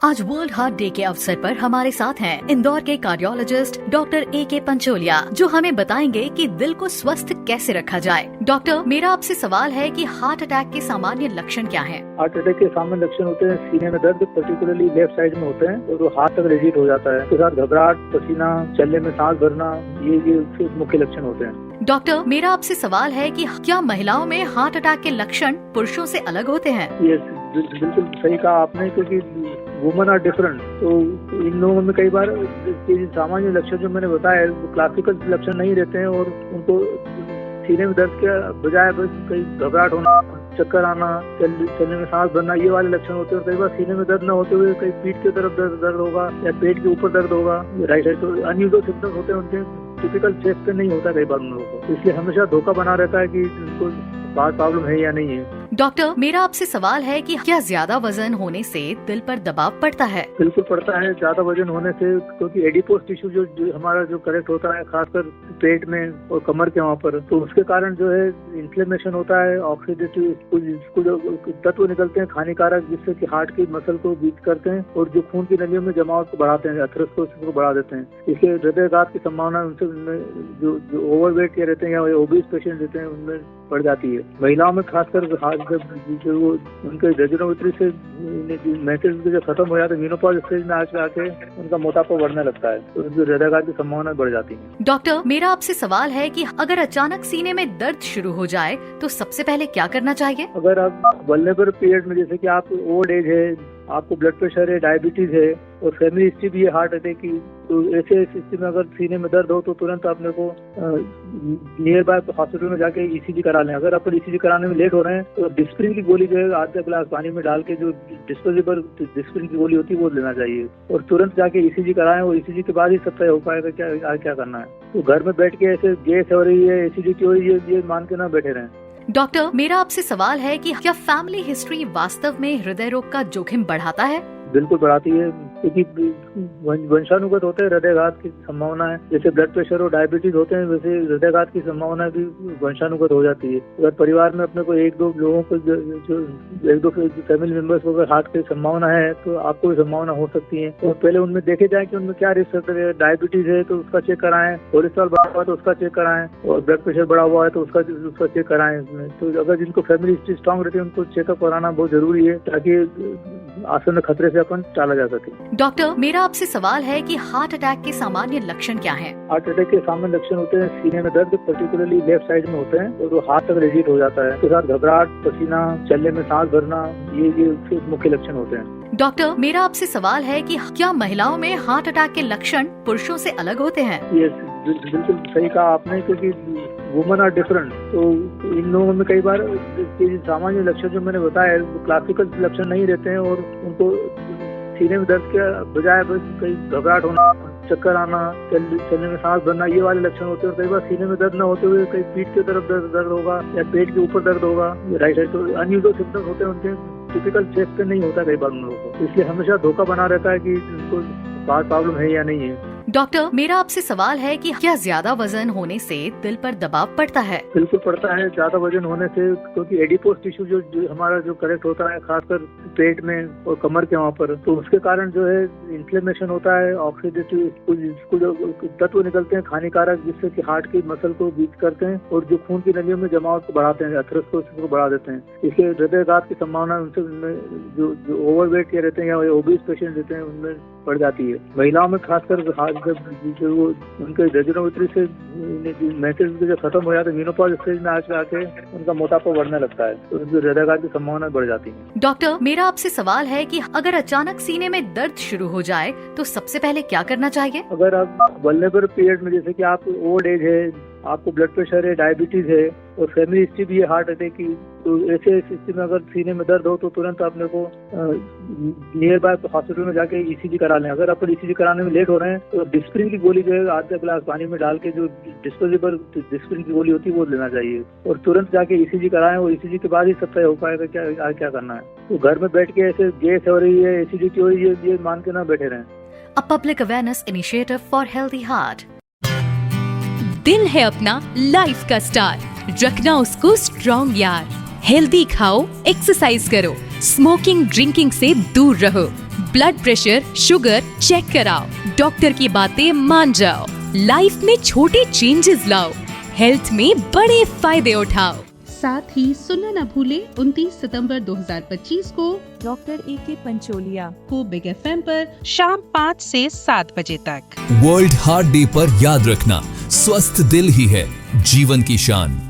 आज world heart day के अवसर पर हमारे साथ हैं इंदौर के कार्डियोलॉजिस्ट डॉक्टर A.K. पंचोलिया, जो हमें बताएंगे कि दिल को स्वस्थ कैसे रखा जाए। डॉक्टर, मेरा आपसे सवाल है कि हार्ट अटैक के सामान्य लक्षण क्या हैं? हार्ट अटैक के सामान्य लक्षण होते हैं सीने में दर्द, पर्टिकुलरली लेफ्ट साइड में होते हैं और वो हाथ तक रेजिट हो जाता है। उसके साथ घबराहट, पसीना, चलने में सांस भरना, ये मुख्य लक्षण होते हैं। डॉक्टर, मेरा आपसे सवाल है कि क्या महिलाओं में हार्ट अटैक के लक्षण पुरुषों से अलग होते हैं? ये बिल्कुल सही कहा आपने, क्योंकि वुमन आर डिफरेंट। तो इन लोगों में कई बार सामान्य लक्षण जो मैंने बताया वो क्लासिकल लक्षण नहीं रहते हैं और उनको सीने में दर्द के बजाय बस कई घबराहट होना, चक्कर आना, चलने में सांस भरना, ये वाले लक्षण होते हैं। और कई बार सीने में दर्द न होते हुए कई पीठ की तरफ दर्द होगा या पेट के ऊपर दर्द होगा, राइट साइड। तो अनयूजुअल सिम्टम्स होते हैं, उनके टिपिकल चेस्ट पे नहीं होता कई बार उन लोगों को। इसलिए हमेशा धोखा बना रहता है कि उनको बात प्रॉब्लम है या नहीं है। डॉक्टर, मेरा आपसे सवाल है कि क्या ज्यादा वजन होने से दिल पर दबाव पड़ता है? बिल्कुल पड़ता है, ज्यादा वजन होने से, क्योंकि एडिपोज टिश्यू जो हमारा जो करेक्ट होता है खासकर पेट में और कमर के वहाँ पर, तो उसके कारण जो है इन्फ्लेमेशन होता है, ऑक्सीडेटिव कुछ तत्व निकलते हैं हानिकारक, जिससे कि हार्ट की मसल को वीक करते हैं और जो खून की नलियों में जमावट को बढ़ाते हैं, अथेरोस्क्लेरोसिस को बढ़ा देते हैं। इसलिए हृदयघात की संभावना उनसे जो ओवरवेट के रहते हैं या ओबीस पेशेंट रहते हैं उनमें बढ़ जाती है। महिलाओं में खासकर जो उनके रजोनोमेट्री से मैसेज जो खत्म हो जाता है, मेनोपॉज स्टेज में आके उनका मोटापा बढ़ने लगता है, तो उनकी हृदयघात की संभावना बढ़ जाती है। डॉक्टर, मेरा आपसे सवाल है कि अगर अचानक सीने में दर्द शुरू हो जाए तो सबसे पहले क्या करना चाहिए? अगर आप वल्नरेबल पीरियड में, जैसे कि आप ओल्ड एज है, आपको ब्लड प्रेशर है, डायबिटीज है और फैमिली हिस्ट्री भी है हार्ट अटैक की, तो ऐसे स्थिति में अगर सीने में दर्द हो तो तुरंत अपने को नियर बाय हॉस्पिटल में जाके ईसीजी करा लें। अगर अपन ईसीजी कराने में लेट हो रहे हैं तो डिस्प्रिन की गोली जो है आधा गिलास पानी में डाल के, जो डिस्पोजेबल डिस्प्रिन की गोली होती है वो लेना चाहिए और तुरंत जाके ईसीजी कराएं। और ईसीजी के बाद ही सब तय हो पाएगा क्या करना है। तो घर में बैठ के ऐसे गैस हो रही है, एसिडिटी हो रही है, ये मान के ना बैठे रहें। डॉक्टर, मेरा आपसे सवाल है कि क्या फैमिली हिस्ट्री वास्तव में हृदय रोग का जोखिम बढ़ाता है? बिल्कुल बढ़ाती है, क्योंकि वंशानुगत होते हैं हृदयघात की संभावना है। जैसे ब्लड प्रेशर और डायबिटीज होते हैं, वैसे हृदयघात की संभावना भी वंशानुगत हो जाती है। अगर परिवार में अपने को एक दो लोगों को एक दो फैमिली मेंबर्स को अगर हार्ट की संभावना है तो आपको भी संभावना हो सकती है। तो पहले उनमें देखे जाए कि उनमें क्या रिस्क फैक्टर है। डायबिटीज है तो उसका चेक कराएं, कोलेस्ट्रॉल बढ़ा हुआ है तो उसका चेक कराएं और ब्लड प्रेशर बढ़ा हुआ है तो उसका चेक कराएं। तो अगर जिनको फैमिली हिस्ट्री स्ट्रॉन्ग रहती है उनको चेकअप कराना बहुत जरूरी है, ताकि आसन्न खतरे से अपन टाला जा सके। डॉक्टर, मेरा आपसे सवाल है कि हार्ट अटैक के सामान्य लक्षण क्या हैं? हार्ट अटैक के सामान्य लक्षण होते हैं सीने में दर्द, पर्टिकुलरली लेफ्ट साइड में होते हैं और वो हाथ तक रेजिट हो जाता है। उसके साथ घबराहट, पसीना, चलने में सांस भरना, ये मुख्य लक्षण होते हैं। डॉक्टर, मेरा आपसे सवाल है कि क्या महिलाओं में हार्ट अटैक के लक्षण पुरुषों से अलग होते हैं? ये बिल्कुल सही कहा आपने, क्योंकि वुमन आर डिफरेंट। तो इन लोगों में कई बार सामान्य लक्षण जो मैंने बताया वो क्लासिकल लक्षण नहीं रहते हैं और उनको सीने में दर्द के बजाय बस कई घबराहट होना, चक्कर आना, चलने में सांस भरना, ये वाले लक्षण होते हैं। और कई बार सीने में दर्द न होते हुए कई पीठ की तरफ दर्द होगा या पेट के ऊपर दर्द होगा, राइट साइड। तो अनयूजुअल सिम्टम्स होते हैं, उनके टिपिकल चेस्ट पे नहीं होता कई बार उन लोगों को। इसलिए हमेशा धोखा बना रहता है कि उनको बात प्रॉब्लम है या नहीं है। डॉक्टर, मेरा आपसे सवाल है कि क्या ज्यादा वजन होने से दिल पर दबाव पड़ता है? बिल्कुल पड़ता है, ज्यादा वजन होने से, क्योंकि एडिपोज टिश्यू जो हमारा जो करेक्ट होता है खासकर पेट में और कमर के वहाँ पर, तो उसके कारण जो है इन्फ्लेमेशन होता है, ऑक्सीडेटिव कुछ तत्व निकलते हैं हानिकारक, जिससे कि हार्ट की मसल को वीक करते हैं और जो खून की नलियों में जमावट को बढ़ाते हैं, अथेरोस्क्लेरोसिस को बढ़ा देते हैं। इसलिए हृदयघात की संभावना उनसे जो ओवरवेट के रहते हैं या ओबीस पेशेंट रहते हैं उनमें बढ़ जाती है। महिलाओं में खासकर जो उनके रजोनोमेट्री से मैसेज जो खत्म हो जाता है, मेनोपॉज स्टेज में आके उनका मोटापा बढ़ने लगता है, तो उनकी हृदयघात की संभावना बढ़ जाती है। डॉक्टर, मेरा आपसे सवाल है कि अगर अचानक सीने में दर्द शुरू हो जाए तो सबसे पहले क्या करना चाहिए? अगर आप वल्नरेबल पीरियड में, जैसे कि आप ओल्ड एज है, आपको ब्लड प्रेशर है, डायबिटीज है और फैमिली हिस्ट्री भी है हार्ट अटैक की, तो ऐसे स्थिति में अगर सीने में दर्द हो तो तुरंत अपने को नियर बाय हॉस्पिटल में जाके ईसीजी करा लें। अगर अपन ईसीजी कराने में लेट हो रहे हैं तो डिस्प्रिन की गोली जो है आधा गिलास पानी में डाल के, जो डिस्पोजेबल डिस्प्रिन की गोली होती है वो लेना चाहिए और तुरंत जाके ईसीजी कराएं और ईसीजी के बाद ही सब तय हो पाएगा क्या करना है। तो घर में बैठ के ऐसे गैस हो रही है, एसिडिटी हो रही है, ये मान के ना बैठे रहें। A public awareness initiative for healthy heart. दिल है अपना लाइफ का स्टार, रखना उसको स्ट्रॉन्ग यार। हेल्दी खाओ, एक्सरसाइज करो, स्मोकिंग ड्रिंकिंग से दूर रहो, ब्लड प्रेशर, शुगर चेक कराओ, डॉक्टर की बातें मान जाओ, लाइफ में छोटे चेंजेस लाओ, हेल्थ में बड़े फायदे उठाओ। साथ ही सुनना न भूले 29 सितंबर 2025 को डॉक्टर ए.के. पंचोलिया को बिग FM पर शाम 5 से 7 बजे तक। वर्ल्ड हार्ट डे पर याद रखना, स्वस्थ दिल ही है जीवन की शान।